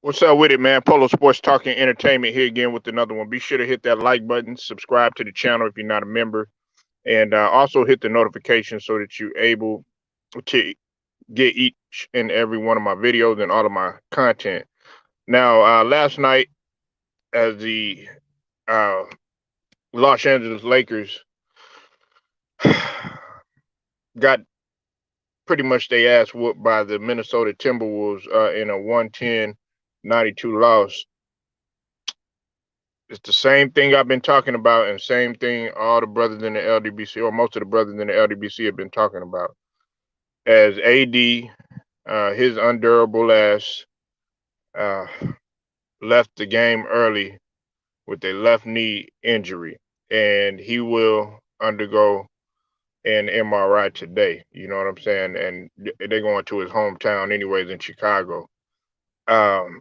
What's up with it, man? Polo Sports Talking Entertainment here again with another one. Be sure to hit that like button, subscribe to the channel if you're not a member, and also hit the notification so that you're able to get each and every one of my videos and all of my content. Now, last night, as the uh, Los Angeles Lakers got pretty much their ass whooped by the Minnesota Timberwolves in a 110-92 loss. It's the same thing I've been talking about, and same thing all the brothers in the LDBC, or most of the brothers in the LDBC, have been talking about. As AD, his undurable ass, uh, left the game early with a left knee injury, and he will undergo an MRI today. You know what I'm saying? And they're going to his hometown, anyways, in Chicago. Um,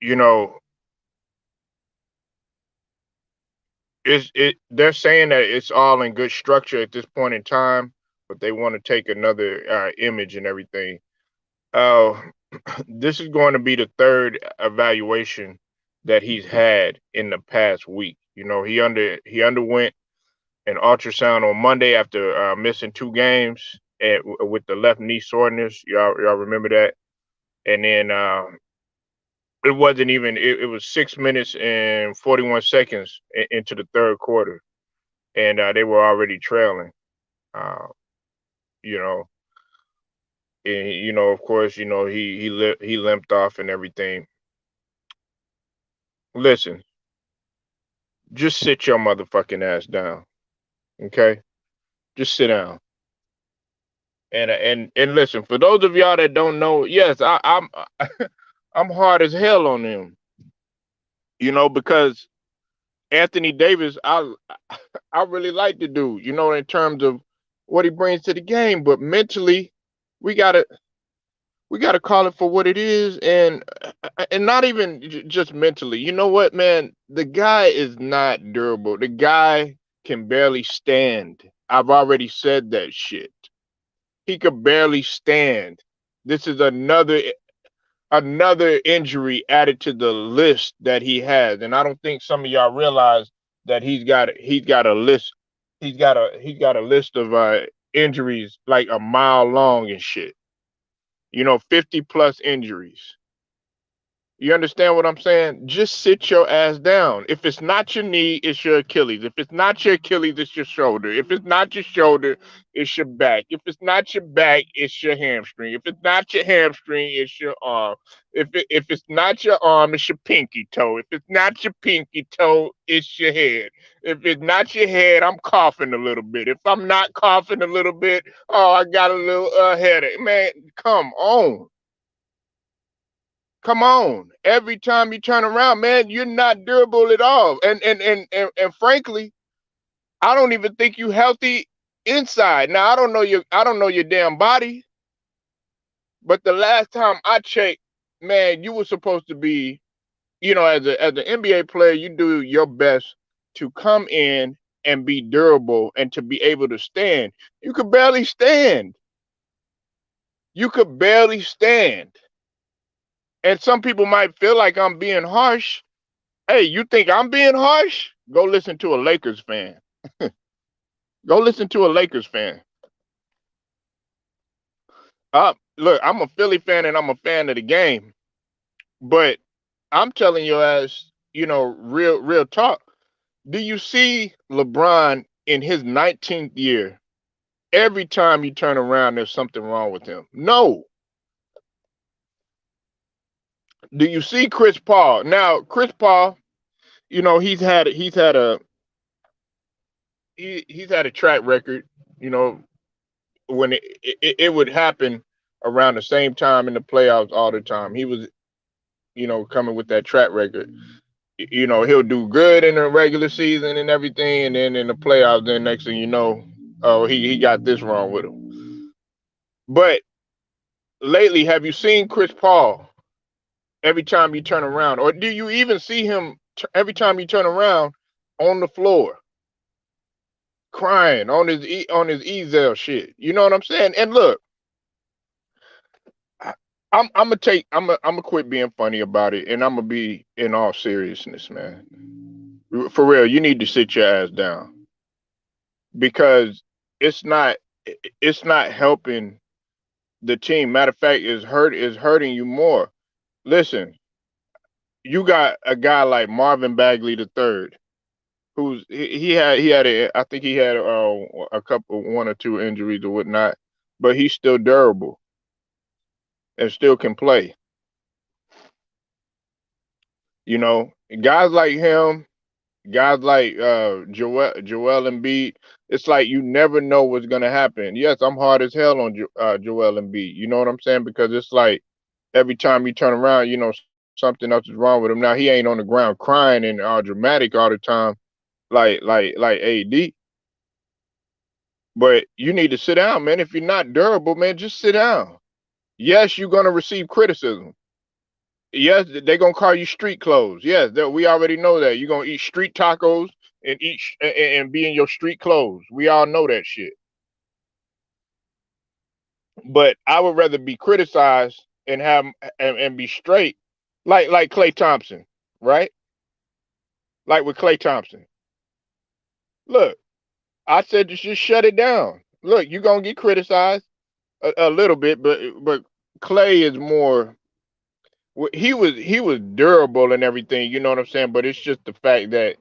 you know, they're saying that it's all in good structure at this point in time, but they want to take another image and everything. Uh, this is going to be the third evaluation that he's had in the past week. You know, he underwent an ultrasound on Monday after missing 2 games with the left knee soreness. Y'all remember that? And then it wasn't even. It was 6 minutes and 41 seconds into the third quarter, and they were already trailing. Uh, you know, and of course, he limped off and everything. Listen, just sit your motherfucking ass down, okay? Just sit down. And listen, for those of y'all that don't know, yes, I'm I'm hard as hell on him, because Anthony Davis, I really like the dude, in terms of what he brings to the game, but mentally, we gotta we got to call it for what it is, and not even just mentally. You know what, man? The guy is not durable. The guy can barely stand. I've already said that shit. He could barely stand. This is another injury added to the list that he has, and I don't think some of y'all realize that he's got a list. He's got a list of injuries like a mile long and shit. 50 plus injuries. You understand what I'm saying? Just sit your ass down. If it's not your knee, it's your Achilles. If it's not your Achilles, it's your shoulder. If it's not your shoulder, it's your back. If it's not your back, it's your hamstring. If it's not your hamstring, it's your arm. If it's not your arm, it's your pinky toe. If it's not your pinky toe, it's your head. If it's not your head, I'm coughing a little bit. If I'm not coughing a little bit, oh, I got a little headache. Man, come on. Come on. Every time you turn around, man, you're not durable at all. And frankly, I don't even think you healthy inside. Now I don't know your damn body, but the last time I checked, man, you were supposed to be, as an NBA player, you do your best to come in and be durable and to be able to stand. You could barely stand. You could barely stand. And some people might feel like I'm being harsh. Hey, you think I'm being harsh? Go listen to a Lakers fan. Go listen to a Lakers fan. Look, I'm a Philly fan and I'm a fan of the game, but I'm telling you as real talk. Do you see LeBron in his 19th year? Every time you turn around, there's something wrong with him. No. Do you see Chris Paul? Now, Chris Paul, he's had a track record. You know, when it would happen around the same time in the playoffs all the time. He was, coming with that track record. He'll do good in the regular season and everything, and then in the playoffs, then next thing you know, oh, he got this wrong with him. But lately, have you seen Chris Paul every time you turn around, or do you even see him every time you turn around on the floor crying on his easel shit? You know what I'm saying? And look, I'm gonna quit being funny about it, and I'm gonna be in all seriousness, man. For real, you need to sit your ass down because it's not it's not helping the team. Matter of fact, is hurting you more. Listen, you got a guy like Marvin Bagley the third, who's he had I think he had a couple one or two injuries or whatnot, but he's still durable and still can play. You know, guys like him, guys like Joel Embiid, it's like you never know what's gonna happen. Yes, I'm hard as hell on Joel Embiid. You know what I'm saying? Because it's like every time you turn around, something else is wrong with him. Now he ain't on the ground crying and all dramatic all the time, like AD. But you need to sit down, man. If you're not durable, man, just sit down. Yes, you're gonna receive criticism. Yes, they're gonna call you street clothes. Yes, we already know that. You're gonna eat street tacos and and be in your street clothes. We all know that shit. But I would rather be criticized and have and be straight, like Clay Thompson, right? Like with Clay Thompson. Look, I said just shut it down. Look, you're gonna get criticized a little bit, but Clay is more. He was durable and everything. You know what I'm saying? But it's just the fact that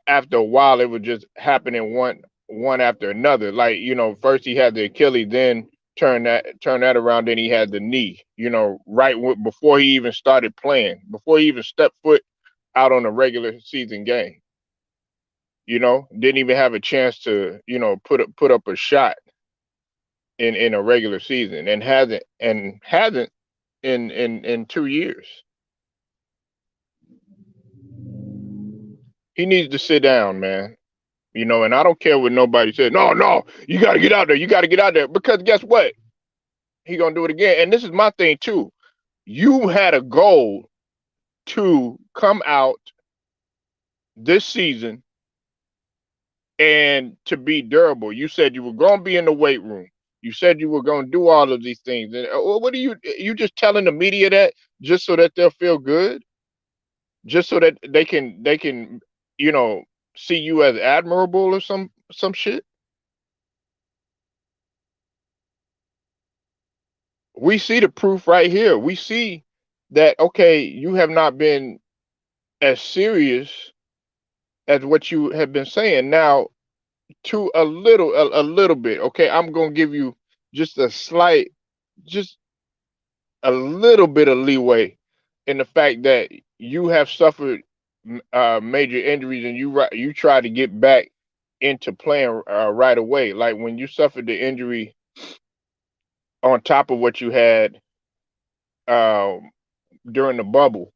after a while it was just happening one after another. Like, first he had the Achilles, then turn that around, then he had the knee. Before he even started playing, before he even stepped foot out on a regular season game. Didn't even have a chance to put up a shot in a regular season, and hasn't in 2 years. He needs to sit down, man. And I don't care what nobody said. No, no, you got to get out there. You got to get out there because guess what? He gonna do it again. And this is my thing too. You had a goal to come out this season and to be durable. You said you were gonna be in the weight room. You said you were gonna do all of these things. And what are you just telling the media that just so that they'll feel good, just so that they can you know see you as admirable or some shit. We see the proof right here. We see that, okay, you have not been as serious as what you have been saying. Now, to a little bit, okay, I'm gonna give you just just a little bit of leeway in the fact that you have suffered major injuries, and you try to get back into playing right away. Like when you suffered the injury on top of what you had um, during the bubble.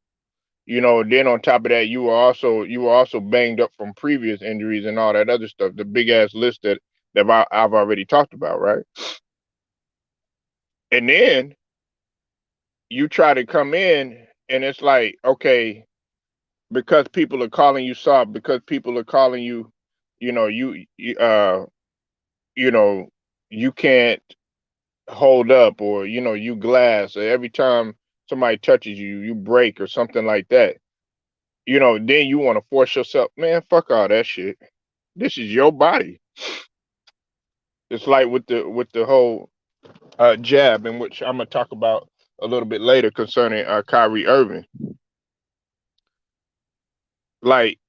Then on top of that, you were also banged up from previous injuries and all that other stuff. The big ass list that I've already talked about, right? And then you try to come in, and it's like, okay, because people are calling you soft, because people are calling you, you know, you know, you can't hold up, or you glass. Or every time somebody touches you, you break or something like that. Then you want to force yourself, man, fuck all that shit. This is your body. It's like with the whole jab, in which I'm gonna talk about a little bit later concerning Kyrie Irving. Like,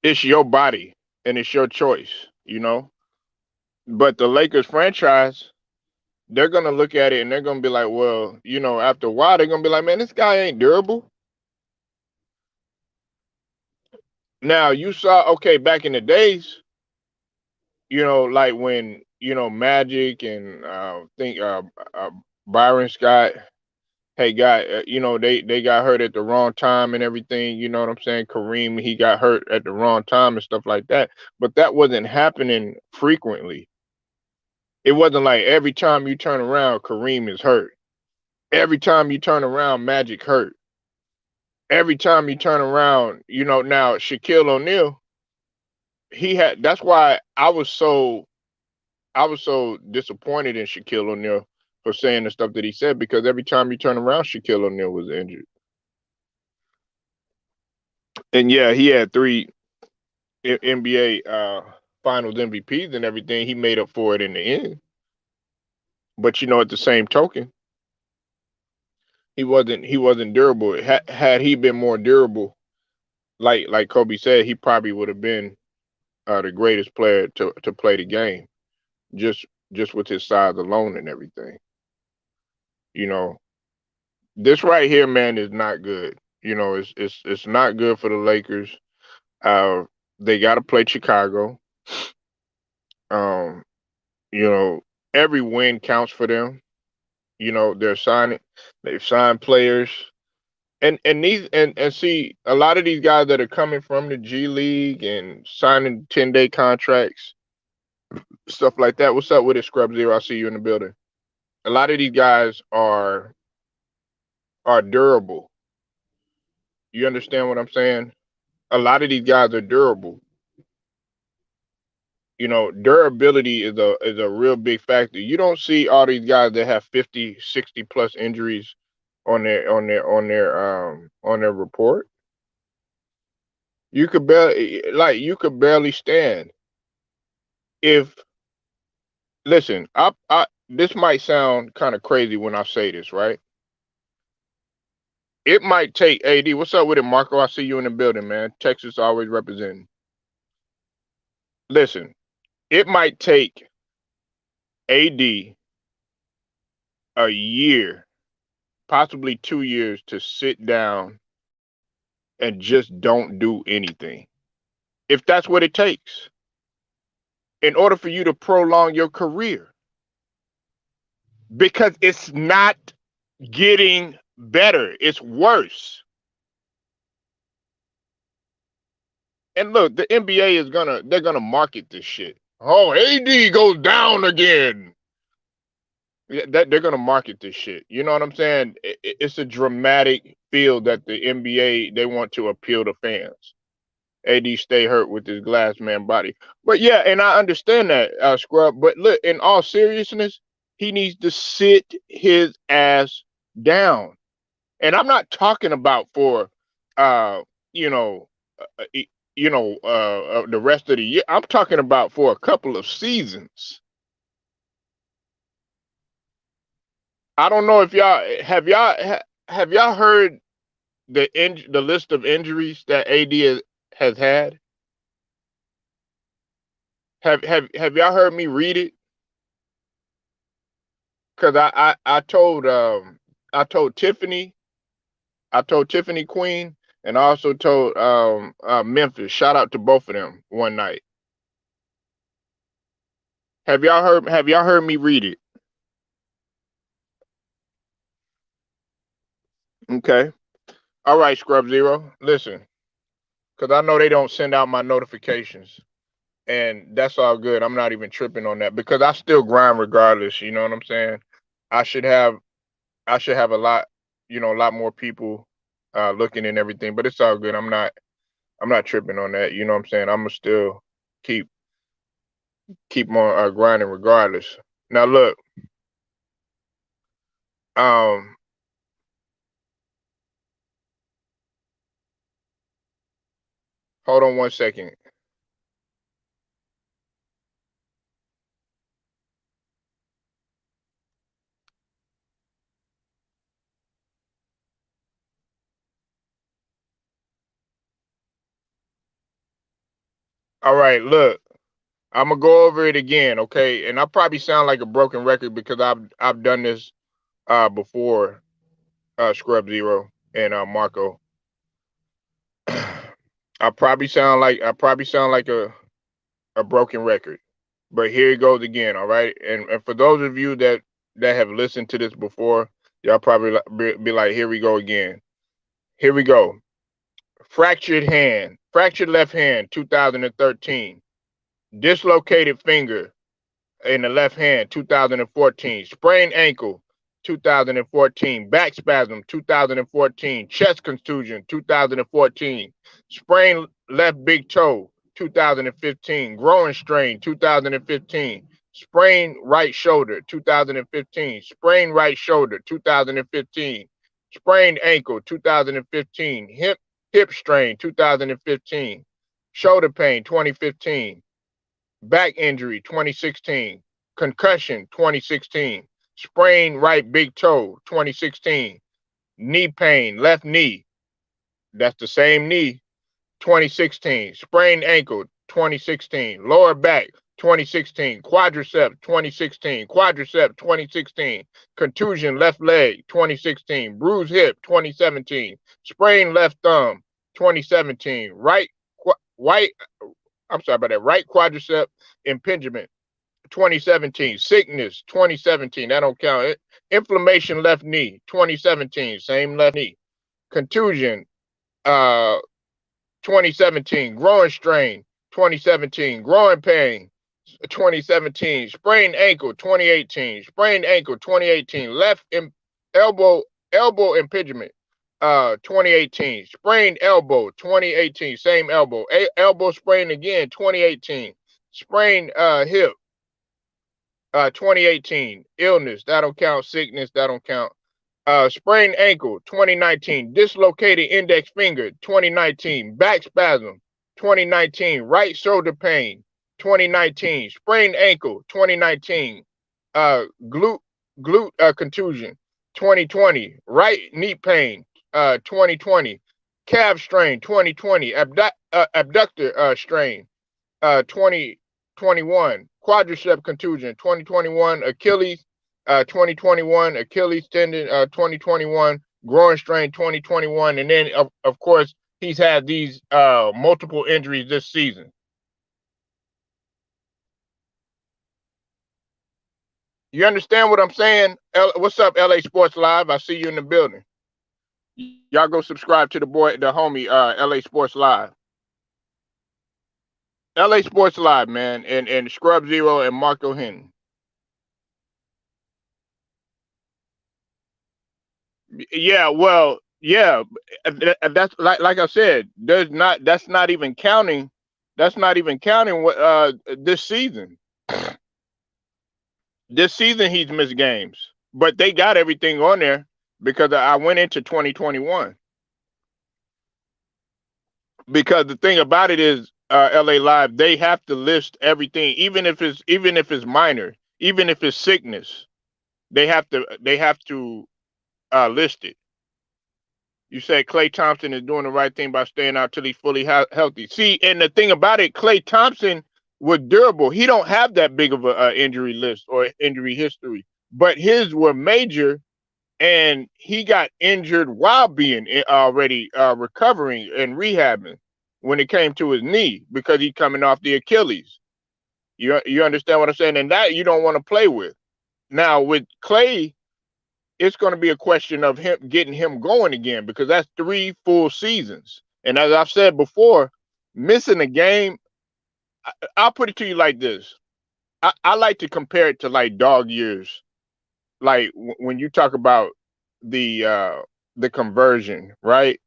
it's your body and it's your choice, But the Lakers franchise, they're gonna look at it and they're gonna be like, well, after a while, they're gonna be like, man, this guy ain't durable. Now you saw, okay, back in the days, like when Magic and think Byron Scott, hey, got they got hurt at the wrong time and everything. You know what I'm saying? Kareem, he got hurt at the wrong time and stuff like that. But that wasn't happening frequently. It wasn't like every time you turn around, Kareem is hurt. Every time you turn around, Magic hurt. Every time you turn around, now Shaquille O'Neal, he had. That's why I was so disappointed in Shaquille O'Neal for saying the stuff that he said, because every time you turn around, Shaquille O'Neal was injured. And yeah, he had three NBA Finals MVPs and everything. He made up for it in the end. But at the same token, he wasn't durable. Had he been more durable, like Kobe said, he probably would have been the greatest player to play the game. Just with his size alone and everything. You know, this right here, man, is not good. It's not good for the Lakers. Uh, they got to play Chicago. Um, you know, every win counts for them. They've signed players, and see, a lot of these guys that are coming from the G League and signing 10-day contracts, stuff like that. What's up with it, Scrub Zero? I see you in the building. A lot of these guys are durable. You understand what I'm saying? A lot of these guys are durable. Durability is a real big factor. You don't see all these guys that have 50, 60 plus injuries on their report. You could barely stand. If Listen, I this might sound kind of crazy when I say this, right? It might take AD. What's up with it, Marco? I see you in the building, man. Texas always representing. Listen, it might take AD a year, possibly 2 years, to sit down and just don't do anything. If that's what it takes, in order for you to prolong your career, because it's not getting better, it's worse. And look, the NBA they're gonna market this shit. Oh, AD goes down again. Yeah, they're gonna market this shit. You know what I'm saying? It's a dramatic feel that the NBA, they want to appeal to fans. AD stay hurt with his glass man body. But yeah, and I understand that, Scrub. But look, in all seriousness, he needs to sit his ass down. And I'm not talking about for, uh, you know, the rest of the year. I'm talking about for a couple of seasons. I don't know if y'all heard the list of injuries that AD has had. Have y'all heard me read it? Because I told Tiffany, Queen, and I also told Memphis. Shout out to both of them one night. Have y'all heard me read it? Okay. All right, Scrub Zero. Listen, because I know they don't send out my notifications, and that's all good. I'm not even tripping on that because I still grind regardless. You know what I'm saying? I should have a lot more people looking and everything, but it's all good. I'm not tripping on that. You know what I'm saying? I'm gonna still keep keep on grinding regardless. Now look, um, hold on one second. All right, look, I'm gonna go over it again, okay? And I probably sound like a broken record because I've done this before, Scrub Zero and Marco. I probably sound like a broken record. But here it goes again, all right? And for those of you that have listened to this before, y'all probably be like, here we go again. Here we go. Fractured left hand, 2013. Dislocated finger in the left hand, 2014. Sprained ankle, 2014. Back spasm, 2014. Chest contusion, 2014. Sprained left big toe, 2015. Growing strain, 2015. Sprained right shoulder, 2015. Sprained right shoulder, 2015. Sprained ankle, 2015. Hip strain, 2015. Shoulder pain, 2015. Back injury, 2016. Concussion, 2016. Sprained right big toe, 2016. Knee pain, left knee, that's the same knee, 2016. Sprained ankle, 2016. Lower back, 2016. Quadricep, 2016. Quadricep, 2016. Contusion, left leg, 2016. Bruised hip, 2017. Sprained left thumb, 2017. Right, I'm sorry about that. Right quadricep impingement, 2017. Sickness, 2017. That don't count it. Inflammation left knee, 2017. Same left knee. Contusion, uh, 2017. Growing strain, 2017. Growing pain, 2017. Sprained ankle, 2018. Sprained ankle, 2018. Elbow elbow impingement, 2018. Sprained elbow, 2018. Same elbow. Elbow sprain again, 2018. Sprained hip, 2018. Illness, that don't count. Sickness, that don't count. Sprained ankle, 2019. Dislocated index finger, 2019. Back spasm, 2019. Right shoulder pain, 2019. Sprained ankle, 2019. Glute contusion, 2020. Right knee pain, 2020. Calf strain, 2020. Abductor strain, 2021. Quadricep contusion, 2021. Achilles, 2021. Achilles tendon, 2021. Groin strain, 2021. And then, of course, he's had these multiple injuries this season. You understand what I'm saying? What's up, LA Sports Live? I see you in the building. Y'all go subscribe to the homie, LA Sports Live. LA Sports Live, man, and Scrub Zero and Marco Henry. Yeah, well, yeah, that's like I said. That's not even counting. That's not even counting what this season. This season he's missed games, but they got everything on there because I went into 2021. Because the thing about it is, LA Live, they have to list everything, even if it's minor, even if it's sickness, they have to list it. You said Klay Thompson is doing the right thing by staying out till he's fully healthy. See, and the thing about it, Klay Thompson was durable. He don't have that big of a injury list or injury history, but his were major, and he got injured while being already recovering and rehabbing when it came to his knee because he's coming off the Achilles. You understand what I'm saying? And that you don't want to play with. Now with Klay, it's going to be a question of him getting him going again because that's 3 full seasons. And as I've said before, missing a game, I'll put it to you like this. I like to compare it to like dog years. Like when you talk about the conversion, right?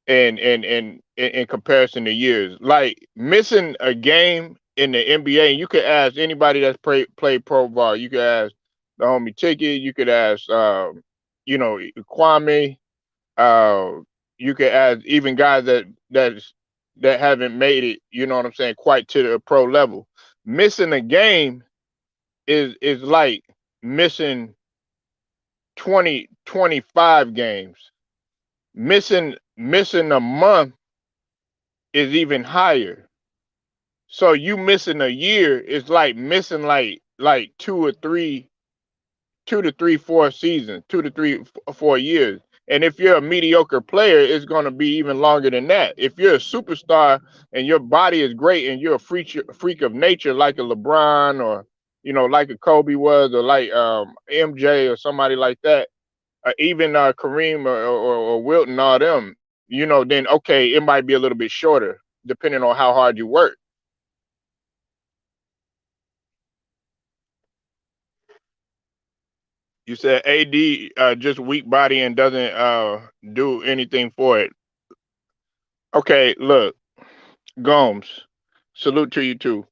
And in comparison to years, like missing a game in the NBA, and you could ask anybody that's played pro ball. You could ask the homie Ticket. You could ask, Kwame. Uh, you could ask even guys that haven't made it. You know what I'm saying? Quite to the pro level. Missing a game is like missing 25 games. Missing a month is even higher. So you missing a year is like missing like 2 to 3, 4 seasons, 2 to 3, 4 years. And if you're a mediocre player, it's going to be even longer than that. If you're a superstar and your body is great and you're a freak of nature like a LeBron or like a Kobe was or like MJ or somebody like that, even Kareem or Wilton, all them, then okay, it might be a little bit shorter depending on how hard you work. You said AD just weak body and doesn't do anything for it. Okay, look, Gomes, salute to you too.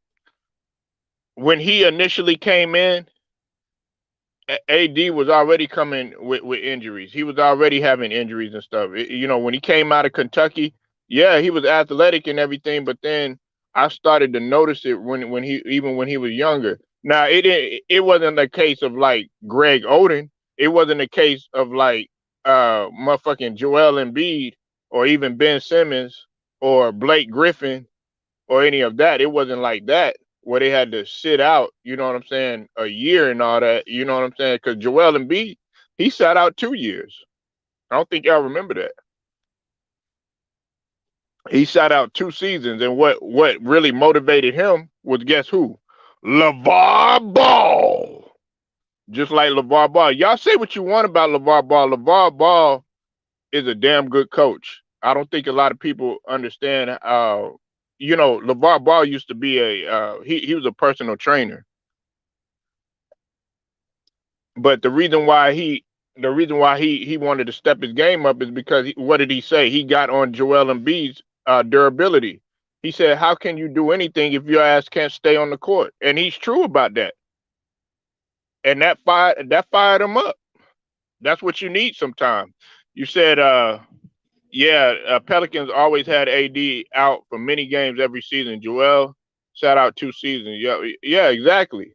when he initially came in, AD was already coming with injuries. He was already having injuries and stuff. When he came out of Kentucky, yeah, he was athletic and everything, but then I started to notice it when he was younger. Now it wasn't a case of like Greg Oden. It wasn't a case of like motherfucking Joel Embiid or even Ben Simmons or Blake Griffin or any of that. It wasn't like that where they had to sit out, you know what I'm saying, a year and all that, you know what I'm saying? Because Joel Embiid, he sat out 2 years. I don't think y'all remember that. He sat out 2 seasons, and what really motivated him was guess who? LeVar Ball. Just like LeVar Ball. Y'all say what you want about LeVar Ball. LeVar Ball is a damn good coach. I don't think a lot of people understand. LeVar Ball used to be he was a personal trainer, but the reason why he wanted to step his game up is because what did he say? He got on Joel Embiid's durability. He said, "How can you do anything if your ass can't stay on the court?" And he's true about that. And that fired him up. That's what you need sometimes. You said, yeah, Pelicans always had AD out for many games every season. Joel sat out 2 seasons. Yeah, yeah, exactly.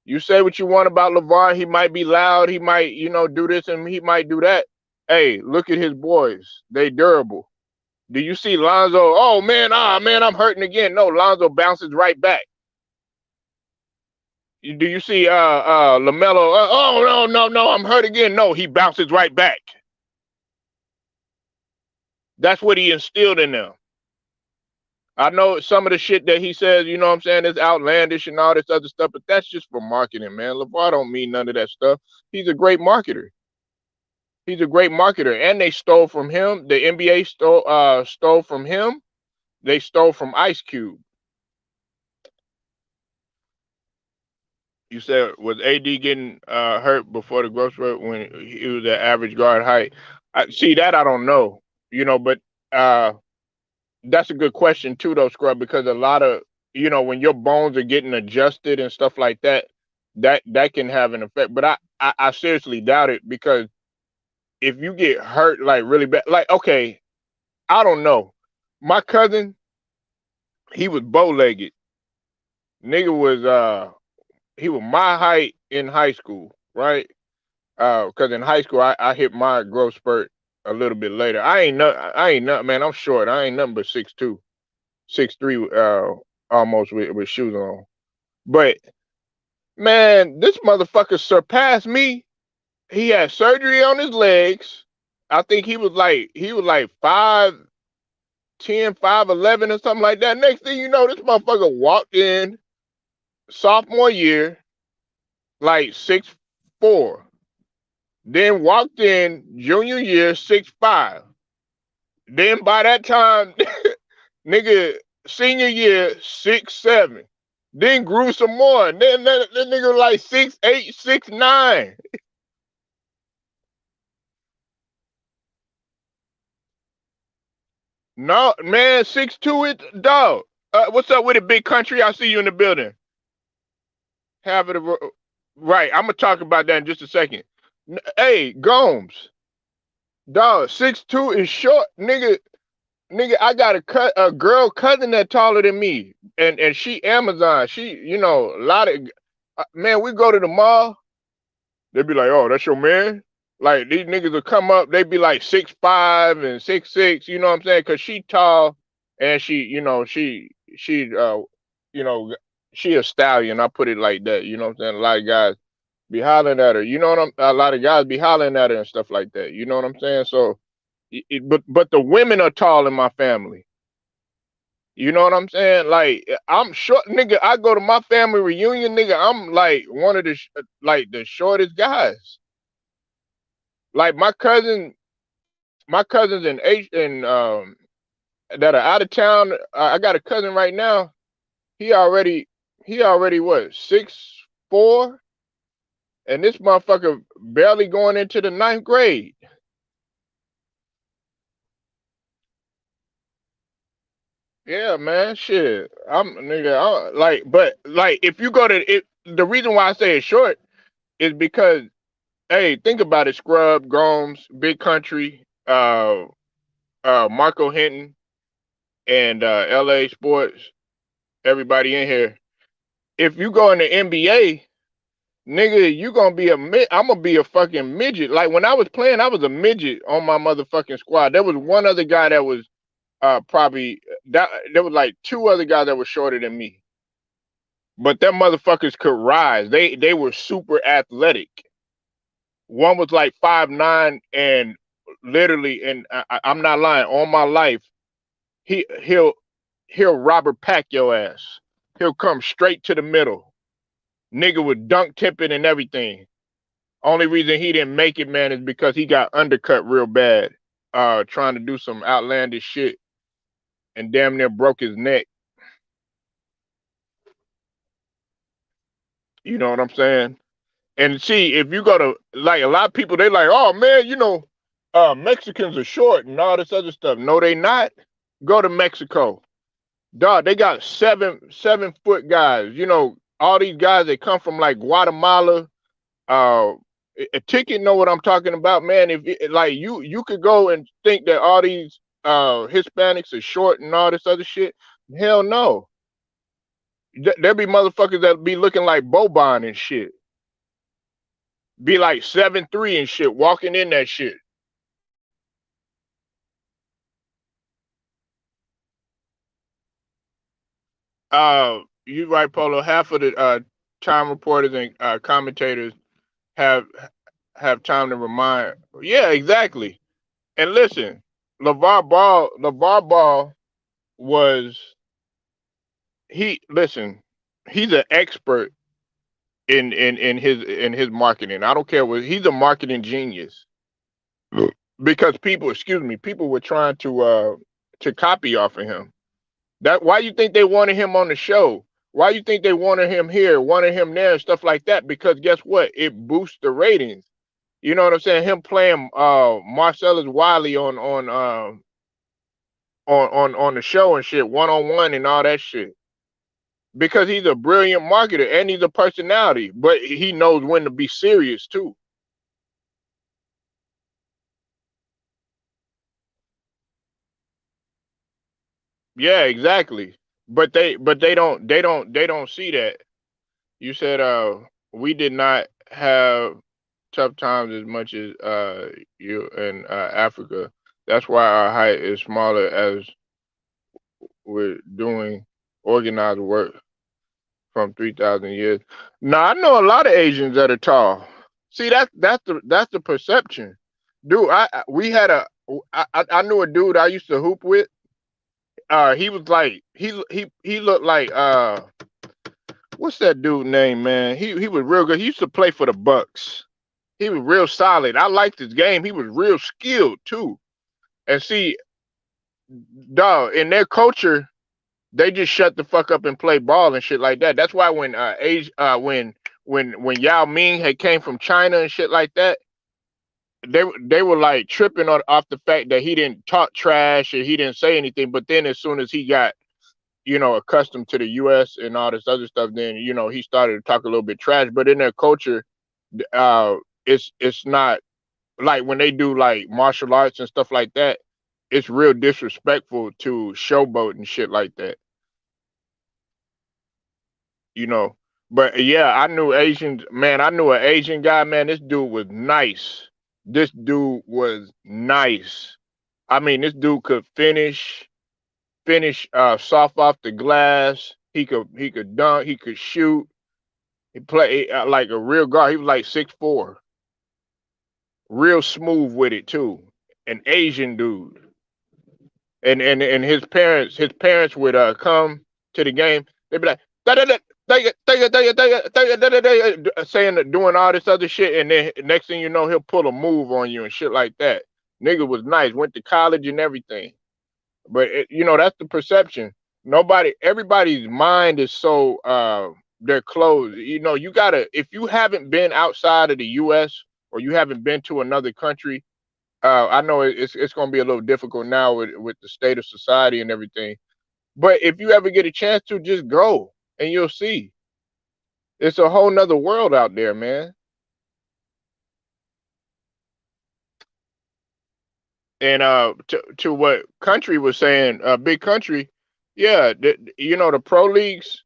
You say what you want about LeVar. He might be loud. He might, do this and he might do that. Hey, look at his boys. They durable. Do you see Lonzo? Oh man, man, I'm hurting again. No, Lonzo bounces right back. Do you see LaMelo? Oh no, no, no, I'm hurt again. No, he bounces right back. That's what he instilled in them. I know some of the shit that he says, you know what I'm saying, is outlandish and all this other stuff, but that's just for marketing, man. LeVar don't mean none of that stuff. He's a great marketer. He's a great marketer. And they stole from him. The NBA stole from him. They stole from Ice Cube. You said was AD getting hurt before the growth spurt when he was at average guard height? See that I don't know, but uh, that's a good question too, though, Scrub, because a lot of when your bones are getting adjusted and stuff like that, that can have an effect. But I seriously doubt it because if you get hurt like really bad, like okay, I don't know. My cousin, he was bow legged. Nigga was he was my height in high school, right? Because in high school I hit my growth spurt a little bit later. I ain't not man. I'm short. I ain't nothing but 6'2", 6'3", almost with shoes on. But man, this motherfucker surpassed me. He had surgery on his legs. I think he was like 5'10", 5'11", or something like that. Next thing you know, this motherfucker walked in sophomore year like 6'4". Then walked in junior year 6'5". Then by that time, nigga, senior year 6'7". Then grew some more. Then that nigga like 6'8", 6'9". No, man, 6'2" it dog. What's up with it, big country? I see you in the building. Have it right. I'm gonna talk about that in just a second. Hey, Gomes, dog, 6'2" is short, nigga. Nigga, I got a girl cousin that taller than me, and she Amazon. She, a lot of man. We go to the mall. They be like, "Oh, that's your man." Like these niggas will come up. They be like 6'5" and 6'6". You know what I'm saying? Cause she tall, and you know, she a stallion. I put it like that. You know what I'm saying? A lot of guys be hollering at her. You know what I'm? A lot of guys be hollering at her and stuff like that. You know what I'm saying? So, but the women are tall in my family. You know what I'm saying? Like I'm short, nigga. I go to my family reunion, nigga. I'm like one of like the shortest guys. Like my cousins in H and that are out of town. I got a cousin right now. He already he already what 6'4", and this motherfucker barely going into the ninth grade. Yeah, man, shit. I'm nigga. But like, if you go to it, the reason why I say it's short is because, hey, think about it. Scrub, Gomes, Big Country, Marco Hinton, and L.A. Sports. Everybody in here. If you go in the NBA, nigga, you gonna be I'm gonna be a fucking midget. Like when I was playing, I was a midget on my motherfucking squad. There was one other guy that was probably that there was like two other guys that were shorter than me. But them motherfuckers could rise. They were super athletic. One was like 5'9" and literally, and I'm not lying, on my life, he he'll Robert Pack your ass. He'll come straight to the middle. Nigga would dunk tipping and everything. Only reason he didn't make it, man, is because he got undercut real bad, trying to do some outlandish shit and damn near broke his neck. You know what I'm saying? And see, if you go to like a lot of people, they like, oh man, Mexicans are short and all this other stuff. No, they not. Go to Mexico. Dog, they got 7 foot guys. All these guys that come from like Guatemala. A ticket know what I'm talking about, man. If like you could go and think that all these Hispanics are short and all this other shit. Hell no. There be motherfuckers that be looking like Boban and shit. Be like 7'3" and shit, walking in that shit. You right, Polo. Half of the time reporters and commentators have have time to remind. Yeah, exactly. And listen, LeVar Ball was he. Listen, he's an expert in his marketing. I don't care what he's a marketing genius because people were trying to copy off of him. That why you think they wanted him on the show? Why you think they wanted him here, wanted him there, and stuff like that? Because guess what? It boosts the ratings. You know what I'm saying? Him playing Marcellus Wiley on the show and shit, 1-on-1 and all that shit. Because he's a brilliant marketer and he's a personality, but he knows when to be serious too. Yeah, exactly. But they don't see that. You said we did not have tough times as much as you in Africa. That's why our height is smaller as we're doing organized work from 3,000 years. Now I know a lot of Asians that are tall. See, that's the perception, dude. We had I knew a dude I used to hoop with. He was like he looked like what's that dude name, man? He was real good. He used to play for the Bucks. He was real solid. I liked his game. He was real skilled too. And see, dog, in their culture, they just shut the fuck up and play ball and shit like that. That's why when when Yao Ming had came from China and shit like that, they were like tripping off the fact that he didn't talk trash or he didn't say anything. But then as soon as he got accustomed to the U.S. and all this other stuff, then he started to talk a little bit trash. But in their culture, uh, it's not like when they do like martial arts and stuff like that. It's real disrespectful to showboat and shit like that. you know. But yeah, I knew Asians, man. I knew an Asian guy, man. This dude was nice. This dude was nice. I mean, this dude could finish soft off the glass. He could dunk. He could shoot. He played like a real guard. He was like 6'4", real smooth with it too. An Asian dude. And his parents would come to the game. They'd be like, "Da, da, da, saying that, doing all this other shit, and then next thing you know, he'll pull a move on you and shit like that. Nigga was nice, went to college and everything. But that's the perception. Everybody's mind is so they're closed. You gotta, if you haven't been outside of the U.S. or you haven't been to another country, I know it's gonna be a little difficult now with the state of society and everything. But if you ever get a chance to, just go and you'll see. It's a whole nother world out there, man. And to what Country was saying, Big Country, yeah, the pro leagues,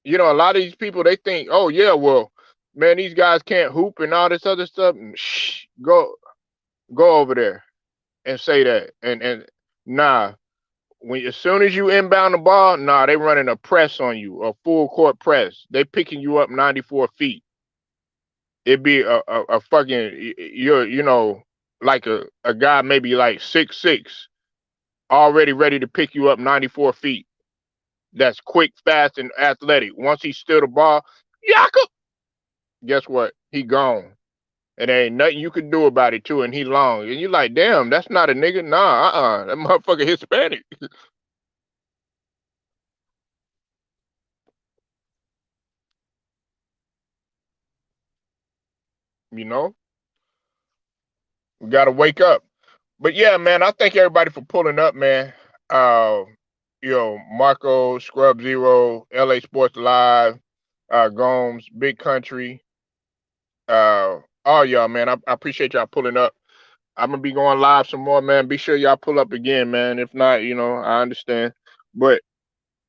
a lot of these people they think, oh yeah, well, man, these guys can't hoop and all this other stuff. Shh, go over there and say that. And nah, when as soon as you inbound the ball, nah, they running a press on you, a full court press. They picking you up 94 feet. It'd be a fucking like a guy maybe like 6'6", already ready to pick you up 94 feet. That's quick, fast, and athletic. Once he steal the ball, Yaka, guess what? He gone. And there ain't nothing you can do about it too, and he long. And you like, damn, that's not a nigga. Nah, that motherfucker Hispanic. You know, we gotta wake up. But yeah, man, I thank everybody for pulling up, man. Uh, Marco, Scrub Zero, LA Sports Live, Gomes, Big Country, all y'all, man. I appreciate y'all pulling up. I'm gonna be going live some more, man. Be sure y'all pull up again, man. If not, I understand. But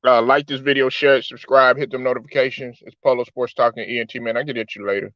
like this video, share it, subscribe, hit them notifications. It's Polo Sports Talking ENT, man. I get at you later.